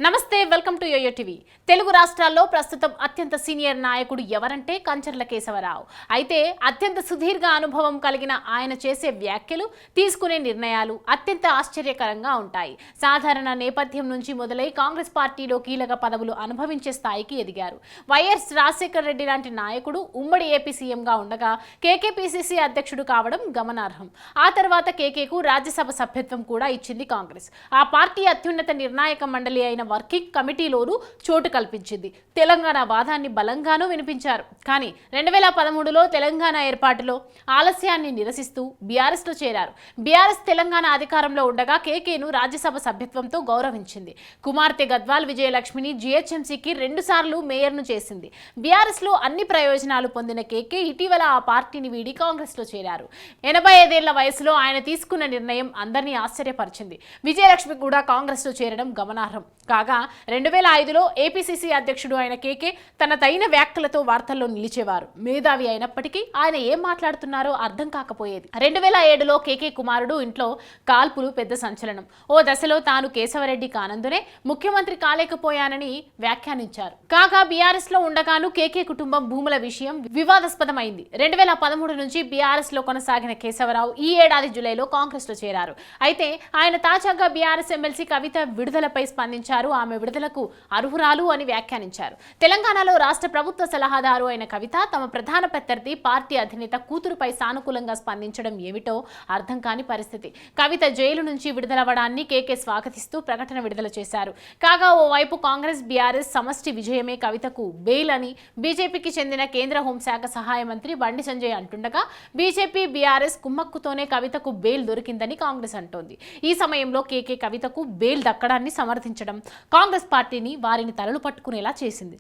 నమస్తే welcome to Yoyo TV. Telugu రాష్ట్రాల్లో ప్రస్తుతం అత్యంత సీనియర్ నాయకుడు ఎవరంటే కంచర్ల కేశవరావు. అయితే అత్యంత సుదీర్ఘ అనుభవం కలిగిన ఆయన చేసే వ్యాఖ్యలు, తీసుకునే నిర్ణయాలు అత్యంత ఆశ్చర్యకరంగా ఉంటాయి. సాధారణ నేపథ్యం నుంచి మొదలై కాంగ్రెస్ పార్టీలో కీలక పదవులు అనుభవించే స్థాయికి ఎదిగారు. వైఎస్ రాజశేఖర రెడ్డి లాంటి నాయకుడు ఉమ్మడి ఏపీ సీఎంగా ఉండగా కేకేపీసీసీ అధ్యక్షుడు కావడం గమనార్హం. ఆ తర్వాత కేకేకు రాజ్యసభ సభ్యత్వం కూడా ఇచ్చింది కాంగ్రెస్. ఆ పార్టీ అత్యున్నత నిర్ణాయక మండలి అయిన వర్కింగ్ కమిటీలోనూ చోటు కల్పించింది. తెలంగాణ వాదాన్ని బలంగానూ వినిపించారు. కానీ 2013లో తెలంగాణ ఏర్పాటులో ఆలస్యాన్ని నిరసిస్తూ బీఆర్ఎస్లో చేరారు. బీఆర్ఎస్ తెలంగాణ అధికారంలో ఉండగా కేకేను రాజ్యసభ సభ్యత్వంతో గౌరవించింది. కుమార్తె గద్వాల్ విజయలక్ష్మిని జీహెచ్ఎంసీకి 2 సార్లు మేయర్ను చేసింది. బీఆర్ఎస్లో అన్ని ప్రయోజనాలు పొందిన కేకే ఇటీవల ఆ పార్టీని వీడి కాంగ్రెస్లో చేరారు. 85 ఏళ్ల వయసులో ఆయన తీసుకున్న నిర్ణయం అందరినీ ఆశ్చర్యపరిచింది. విజయలక్ష్మి కూడా కాంగ్రెస్లో చేరడం గమనార్హం. కాగా 2005లో ఏపీసీసీ అధ్యక్షుడు అయిన కేకే తన తగిన వ్యాఖ్యలతో వార్తల్లో నిలిచేవారు. మేధావి అయినప్పటికీ ఆయన ఏం మాట్లాడుతున్నారో అర్థం కాకపోయేది. 2007లో కేకే కుమారుడు ఇంట్లో కాల్పులు పెద్ద సంచలనం. ఓ దశలో తాను కేశవరెడ్డి కానందునే ముఖ్యమంత్రి కాలేకపోయానని వ్యాఖ్యానించారు. కాగా బీఆర్ఎస్ లో ఉండగాను కేకే కుటుంబం భూముల విషయం వివాదాస్పదమైంది. 2013 నుంచి బీఆర్ఎస్ లో కొనసాగిన కేశవరావు ఈ ఏడాది జూలైలో కాంగ్రెస్ లో చేరారు. అయితే ఆయన తాజాగా బీఆర్ఎస్ ఎమ్మెల్సీ కవిత విడుదలపై స్పందించారు. ఆమె విడుదలకు అర్హురాలు అని వ్యాఖ్యానించారు. తెలంగాణలో రాష్ట్ర ప్రభుత్వ సలహాదారు అయిన కవిత తమ ప్రధాన ప్రత్యర్థి పార్టీ అధినేత కూతురుపై సానుకూలంగా స్పందించడం ఏమిటో అర్థం కాని పరిస్థితి. కవిత జైలు నుంచి విడుదలవ్వడాన్ని కేకే స్వాగతిస్తూ ప్రకటన విడుదల చేశారు. కాగా ఓవైపు కాంగ్రెస్ బీఆర్ఎస్ సమష్టి విజయమే కవితకు బెయిల్ అని బీజేపీకి చెందిన కేంద్ర హోంశాఖ సహాయ మంత్రి బండి సంజయ్ అంటుండగా బీజేపీ బీఆర్ఎస్ కుమ్మక్కుతోనే కవితకు బెయిల్ దొరికిందని కాంగ్రెస్ అంటోంది. ఈ సమయంలో కేకే కవితకు బెయిల్ దక్కడాన్ని సమర్థించడం కాంగ్రెస్ పార్టీని వారిని తలలు పట్టుకునేలా చేసింది.